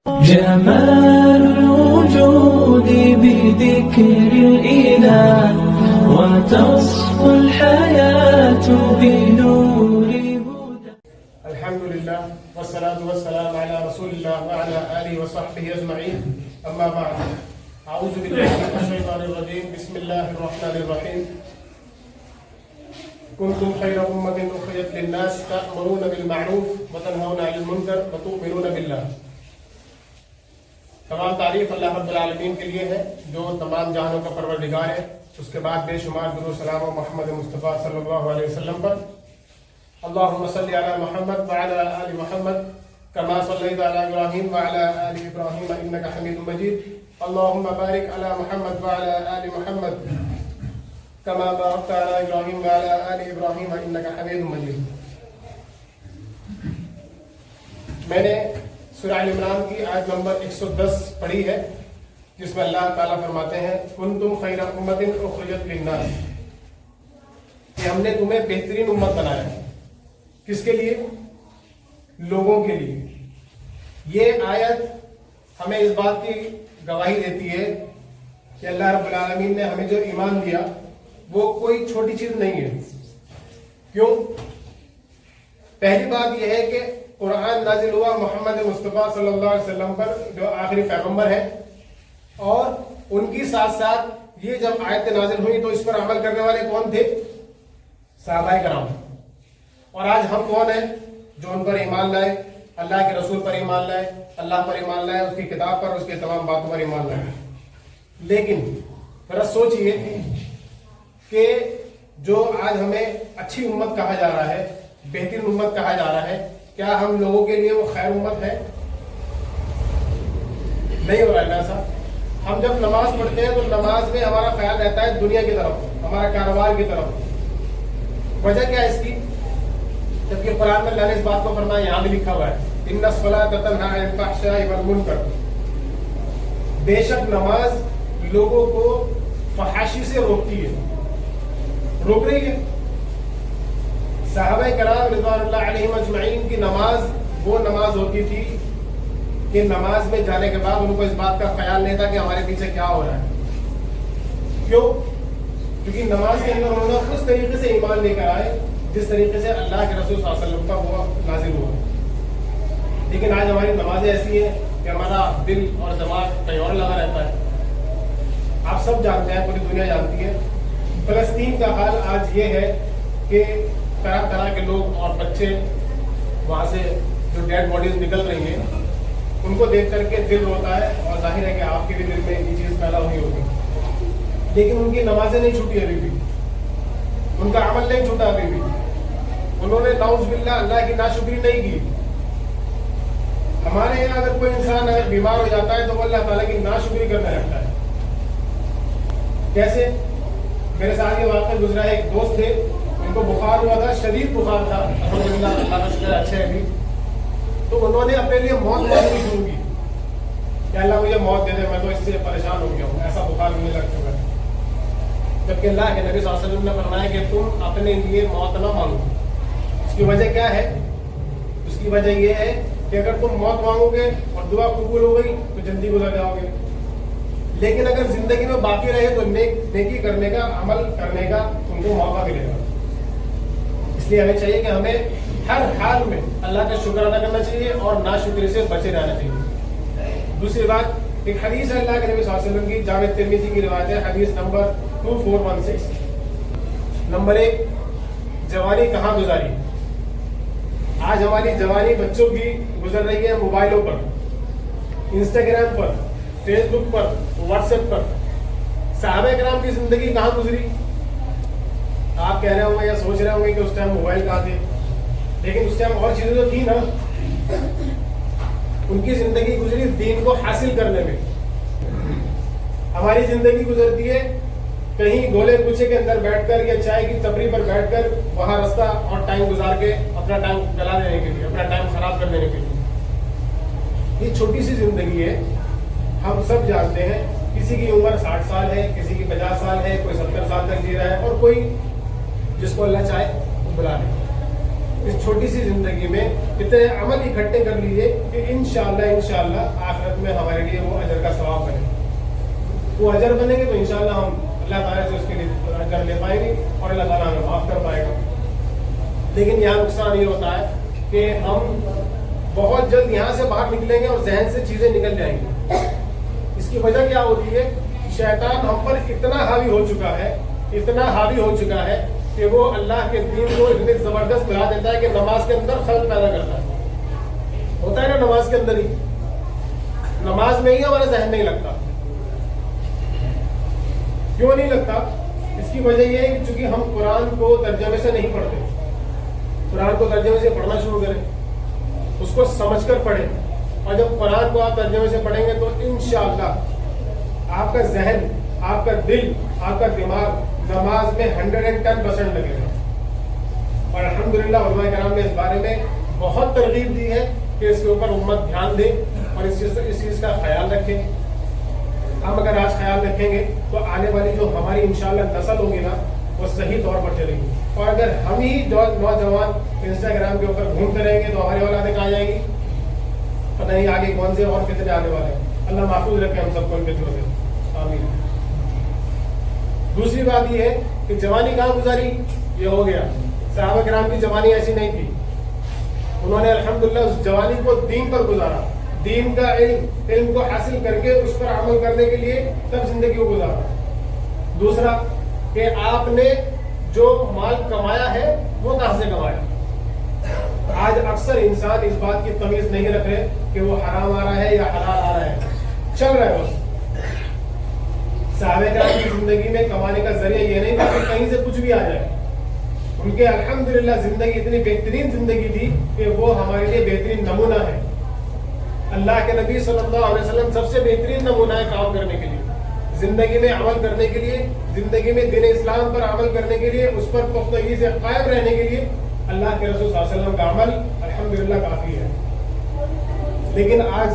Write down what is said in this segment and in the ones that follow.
جمال الوجود بذكر الإله وتصفو الحياة بنور هدى. الحمد لله والصلاة والسلام على رسول الله وعلى آله وصحبه أجمعين. أما بعد، أعوذ بالله من الشيطان الرجيم. بسم الله الرحمن الرحيم. كنتم خير أمة أخرجت للناس تأمرون بالمعروف وتنهون عن المنكر وتؤمنون بالله. تمام تعریف اللہ رب العالمین کے لیے ہے جو تمام جہانوں کا پروردگار ہے. اس کے بعد بے شمار درود و سلام و محمد مصطفیٰ صلی اللہ علیہ وسلم پر. اللہم صلی علی محمد وعلی آل محمد کما صلیت علی ابراہیم وعلی آل ابراہیم انک حمید مجید. اللہم بارک علی محمد وعلی آل محمد کما بارکت علی ابراہیم وعلی آل ابراہیم انک حمید مجید. میں نے سورہ آل عمران کی آیت نمبر 110 پڑھی ہے جس میں اللہ تعالیٰ فرماتے ہیں کنتم خیر امت اخرجت للناس، کہ ہم نے تمہیں بہترین امت بنایا ہے. کس کے لیے؟ لوگوں کے لیے. یہ آیت ہمیں اس بات کی گواہی دیتی ہے کہ اللہ رب العالمین نے ہمیں جو ایمان دیا وہ کوئی چھوٹی چیز نہیں ہے. کیوں؟ پہلی بات یہ ہے کہ قرآن نازل ہوا محمد مصطفیٰ صلی اللہ علیہ وسلم پر جو آخری پیغمبر ہے، اور ان کی ساتھ ساتھ یہ جب آیتیں نازل ہوئی تو اس پر عمل کرنے والے کون تھے؟ صحابہ کرام. اور آج ہم کون ہیں جو ان پر ایمان لائے، اللہ کے رسول پر ایمان لائے، اللہ پر ایمان لائے، اس کی کتاب پر، اس کے تمام باتوں پر ایمان لائے. لیکن ذرا سوچئے کہ جو آج ہمیں اچھی امت کہا جا رہا ہے، بہترین امت کہا جا رہا ہے، کیا ہم لوگوں کے لیے وہ خیر امت ہے؟ نہیں ہو رہا ہے ایسا. ہم جب نماز پڑھتے ہیں تو نماز میں ہمارا خیال رہتا ہے دنیا کی طرف، ہمارا کاروبار کی طرف. وجہ کیا ہے اس کی؟ جبکہ قرآن میں اللہ نے اس بات کو فرمایا، یہاں بھی لکھا ہوا ہے ان الصلاۃ تنہی عن الفحشاء والمنکر، بے شک نماز لوگوں کو فحاشی سے روکتی ہے، روک رہی ہے. صحابہ کرام رضوان اللہ علیہم اجمعین کی نماز وہ نماز ہوتی تھی کہ نماز میں جانے کے بعد ان کو اس بات کا خیال نہیں تھا کہ ہمارے پیچھے کیا ہو رہا ہے. کیوں؟ کیونکہ نماز کے اندر انہوں نے اس طریقے سے ایمان لے کر آئے جس طریقے سے اللہ کے رسول صلی اللہ علیہ وسلم کا وہ نازل ہوا. لیکن آج ہماری نمازیں ایسی ہیں کہ ہمارا دل اور دماغ کہیں اور لگا رہتا ہے. آپ سب جانتے ہیں، پوری دنیا جانتی ہے، فلسطین کا حال آج یہ ہے کہ طرح طرح کے لوگ اور بچے وہاں سے جو ڈیڈ باڈیز نکل رہی ہیں ان کو دیکھ کر کے دل روتا ہے، اور ظاہر ہے کہ آپ کے بھی دل میں یہ چیز پیدا ہوئی ہوگی. لیکن ان کی نمازیں نہیں چھوٹی ابھی بھی، ان کا عمل نہیں چھوٹا ابھی بھی. انہوں نے نعوذ باللہ اللہ کی ناشکری نہیں کی. ہمارے یہاں اگر کوئی انسان اگر بیمار ہو جاتا ہے تو وہ اللہ تعالیٰ کی ناشکری کرنے لگتا ہے. کیسے؟ میرے ساتھ یہ واقعہ گزرا ہے. ایک دوست تھے، ان کو بخار ہوا تھا، شدید بخار تھا، الحمدللہ اللہ کا شکر اچھے ہے ابھی. تو انہوں نے اپنے لیے موت مانگنی شروع کی کہ اللہ مجھے موت دے دے، میں تو اس سے پریشان ہو گیا ہوں، ایسا بخار مجھے لگ چکا ہے. جبکہ اللہ کے نبی صلی اللہ علیہ وسلم نے فرمایا کہ تم اپنے لیے موت نہ مانگو. اس کی وجہ کیا ہے؟ اس کی وجہ یہ ہے کہ اگر تم موت مانگو گے اور دعا قبول ہو گئی تو جلدی گزر جاؤ گے. لیکن اگر زندگی میں باقی رہے تو نیکی کرنے کا، عمل کرنے کا تم کو موقع ملے گا. اس لیے ہمیں چاہیے کہ ہمیں ہر حال میں اللہ کا شکر ادا کرنا چاہیے اور ناشکری سے بچے رہنا چاہیے. دوسری بات، ایک حدیث ہے اللہ کے نبی صلی اللہ علیہ وسلم کی، جامع ترمذی کی روایت ہے، حدیث نمبر 2416. نمبر 1، جوانی کہاں گزاری؟ آج ہماری جوانی بچوں کی گزر رہی ہے موبائلوں پر، انسٹاگرام پر، فیس بک پر، واٹس ایپ پر. صحابہ کرام کی زندگی کہاں گزری؟ آپ کہہ رہے ہوں گے یا سوچ رہے ہوں گے کہ اس ٹائم موبائل کہاں تھے، لیکن اس ٹائم اور چیزیں تو تھی نا. ان کی زندگی گزری دین کو حاصل کرنے میں. ہماری زندگی گزرتی ہے کہیں گولے کوچے کے اندر بیٹھ کر یا چائے کی ٹپری پر بیٹھ کر وہاں رستہ اور ٹائم گزار کے اپنا ٹائم جلا دینے کے لیے، اپنا ٹائم خراب کر دینے کے لیے. یہ چھوٹی سی زندگی ہے. ہم سب جانتے ہیں کسی کی عمر 60 سال ہے، کسی کی 50 سال ہے، کوئی 70 سال تک جی رہا ہے، اور کوئی جس کو اللہ چاہے وہ بلا لے. اس چھوٹی سی زندگی میں اتنے عمل اکٹھے کر لیجیے کہ انشاءاللہ آخرت میں ہمارے لیے وہ اجر کا ثواب بنے. وہ اجر بنے گے تو انشاءاللہ ہم اللہ تعالیٰ سے اس کے لیے اجر لے پائیں گے اور اللہ تعالیٰ ہمیں معاف کر پائے گا. لیکن یہاں نقصان یہ ہوتا ہے کہ ہم بہت جلد یہاں سے باہر نکلیں گے اور ذہن سے چیزیں نکل جائیں گی. اس کی وجہ کیا ہوتی ہے؟ شیطان ہم پر اتنا حاوی ہو چکا ہے کہ وہ اللہ کے دین کو اتنے زبردست بنا دیتا ہے کہ نماز کے اندر خلل پیدا کرتا ہے. ہوتا ہے نا نماز کے اندر ہی، نماز میں ہی ہمارا ذہن نہیں لگتا. کیوں نہیں لگتا؟ اس کی وجہ یہ ہے کہ چونکہ ہم قرآن کو ترجمے سے نہیں پڑھتے. قرآن کو ترجمے سے پڑھنا شروع کریں، اس کو سمجھ کر پڑھیں، اور جب قرآن کو آپ ترجمے سے پڑھیں گے تو انشاءاللہ آپ کا ذہن، آپ کا دل، آپ کا دماغ نماز میں 110% لگے گا. اور الحمدللہ علماء کرام نے اس بارے میں بہت ترغیب دی ہے کہ اس کے اوپر امت دھیان دے اور اس چیز کا خیال رکھے. ہم اگر آج خیال رکھیں گے تو آنے والی جو ہماری انشاءاللہ نسل ہوگی نا وہ صحیح طور پر چلے گی. اور اگر ہم ہی نوجوان انسٹاگرام کے اوپر گھومتے رہیں گے تو ہماری اولادیں کہاں جائیں گی؟ پتہ نہیں آگے کون سے اور فتنے آنے والے ہیں. اللہ محفوظ رکھے ہم سب کو ان فتنوں سے، آمین. دوسری بات یہ ہے کہ جوانی کہاں گزاری؟ یہ ہو گیا. صحابہ کرام کی جوانی ایسی نہیں تھی. انہوں نے الحمدللہ اس جوانی کو دین پر گزارا، دین کا علم کو حاصل کر کے اس پر عمل کرنے کے لیے تب زندگی کو گزارا. دوسرا کہ آپ نے جو مال کمایا ہے وہ کہاں سے کمایا؟ آج اکثر انسان اس بات کی تمیز نہیں رکھ رہے کہ وہ حرام آ رہا ہے یا حلال آ رہا ہے، چل رہا ہے بس. صحابہ کرام کی زندگی میں کمانے کا ذریعہ یہ نہیں تھا کہ کہیں سے کچھ بھی آ جائے. ان کے الحمدللہ زندگی اتنی بہترین زندگی تھی کہ وہ ہمارے لیے بہترین نمونہ ہے. اللہ کے نبی صلی اللہ علیہ وسلم سب سے بہترین نمونہ ہے کام کرنے کے لیے، زندگی میں عمل کرنے کے لیے، زندگی میں دین اسلام پر عمل کرنے کے لیے، اس پر پختگی سے قائم رہنے کے لیے اللہ کے رسول صلی اللہ علیہ وسلم کا عمل الحمدللہ کافی ہے. لیکن آج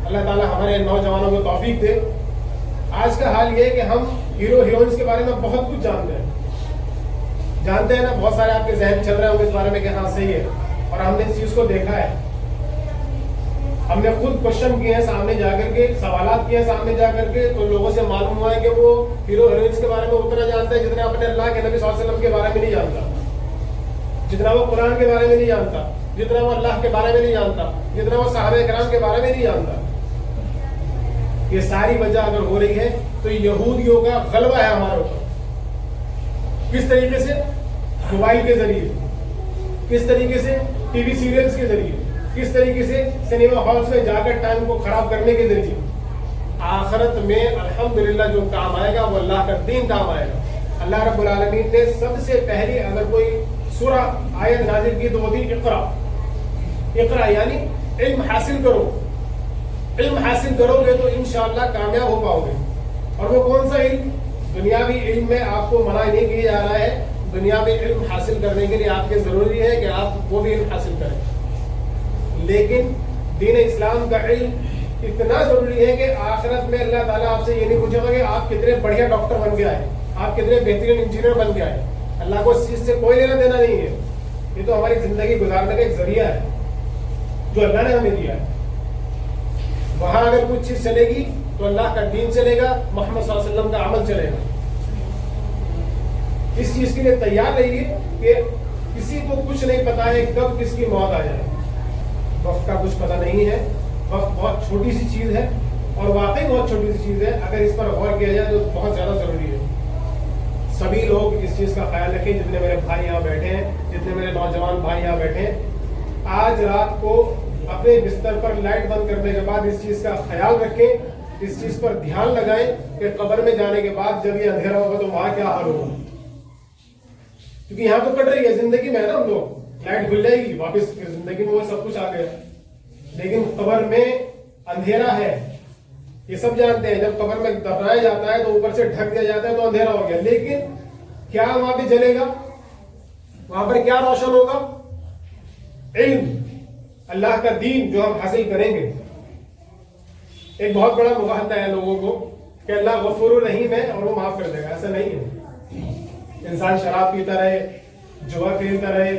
اللہ تعالیٰ ہمارے نوجوانوں کو توفیق دے. آج کا حال یہ ہے کہ ہم ہیرو ہیروئنس کے بارے میں بہت کچھ جانتے ہیں نا. بہت سارے آپ کے ذہن چل رہے ہوں گے اس بارے میں کہ ہاں صحیح ہے، اور ہم نے اس چیز کو دیکھا ہے. ہم نے خود کوشچن کیے ہیں سامنے جا کر کے، سوالات کیے ہیں سامنے جا کر کے، تو لوگوں سے معلوم ہوا ہے کہ وہ ہیرو ہیروئنس کے بارے میں اتنا جانتا ہے جتنا اپنے اللہ کے نبی صلی اللہ علیہ وسلم کے بارے میں نہیں جانتا، جتنا وہ قرآن کے بارے میں نہیں جانتا، جتنا وہ اللہ کے بارے میں نہیں جانتا، جتنا وہ صحابہ کرام کے بارے میں نہیں جانتا. یہ ساری وجہ اگر ہو رہی ہے تو یہودیوں کا غلبہ ہے ہمارے اوپر. کس طریقے سے؟ موبائل کے ذریعے، کس طریقے سے؟ ٹی وی سیریلز کے ذریعے، کس طریقے سے؟ سنیما ہالس میں جا کر ٹائم کو خراب کرنے کے ذریعے. آخرت میں الحمدللہ جو کام آئے گا وہ اللہ کا دین کام آئے گا. اللہ رب العالمین نے سب سے پہلی اگر کوئی سورہ آیت نازل کی تو وہ تھی اقرا. اقرا یعنی علم حاصل کرو. علم حاصل کرو گے تو انشاءاللہ کامیاب ہو پاؤ گے. اور وہ کون سا علم؟ دنیاوی علم میں آپ کو منع نہیں کیا جا رہا ہے. دنیاوی علم حاصل کرنے کے لیے آپ کے ضروری ہے کہ آپ وہ بھی علم حاصل کریں، لیکن دین اسلام کا علم اتنا ضروری ہے کہ آخرت میں اللہ تعالیٰ آپ سے یہ نہیں پوچھے گا کہ آپ کتنے بڑھیا ڈاکٹر بن کے آئے، آپ کتنے بہترین انجینئر بن کے آئے. اللہ کو اس چیز سے کوئی لینا دینا نہیں ہے. یہ تو ہماری زندگی گزارنے کا ایک ذریعہ ہے جو اللہ نے ہمیں دیا ہے. وہاں اگر کچھ چیز چلے گی تو اللہ کا دین چلے گا، محمد صلی اللہ علیہ وسلم کا عمل چلے گا. اس چیز کے لیے تیار رہیے کہ کسی کو کچھ نہیں پتا ہے کب کس کی موت آ جائے. وقت کا کچھ پتہ نہیں ہے. وقت بہت چھوٹی سی چیز ہے اور واقعی بہت چھوٹی سی چیز ہے. اگر اس پر غور کیا جائے تو بہت زیادہ ضروری ہے. سبھی لوگ اس چیز کا خیال رکھیں. جتنے میرے بھائی یہاں بیٹھے ہیں، جتنے میرے نوجوان بھائی یہاں بیٹھے ہیں، آج رات کو اپنے بستر پر لائٹ بند کرنے کے بعد اس چیز کا خیال رکھیں، اس چیز پر دھیان لگائیں کہ قبر میں جانے کے بعد جب یہ اندھیرا ہوگا تو وہاں کیا حال ہوگا. کیونکہ یہاں تو کٹ رہی ہے زندگی میں نا، ہم لوگ لائٹ کھل جائے گی واپس زندگی میں وہ سب کچھ آ گیا، لیکن قبر میں اندھیرا ہے. یہ سب جانتے ہیں جب قبر میں دفنایا جاتا ہے تو اوپر سے ڈھک دیا جاتا ہے تو اندھیرا ہو گیا، لیکن کیا وہاں پہ جلے گا؟ وہاں پر کیا روشن ہوگا؟ علم، اللہ کا دین جو ہم حاصل کریں گے. ایک بہت بڑا مباحثہ ہے لوگوں کو کہ اللہ غفور الرحیم ہے اور وہ معاف کر دے گا. ایسا نہیں ہے. انسان شراب پیتا رہے، جوا کھیلتا رہے،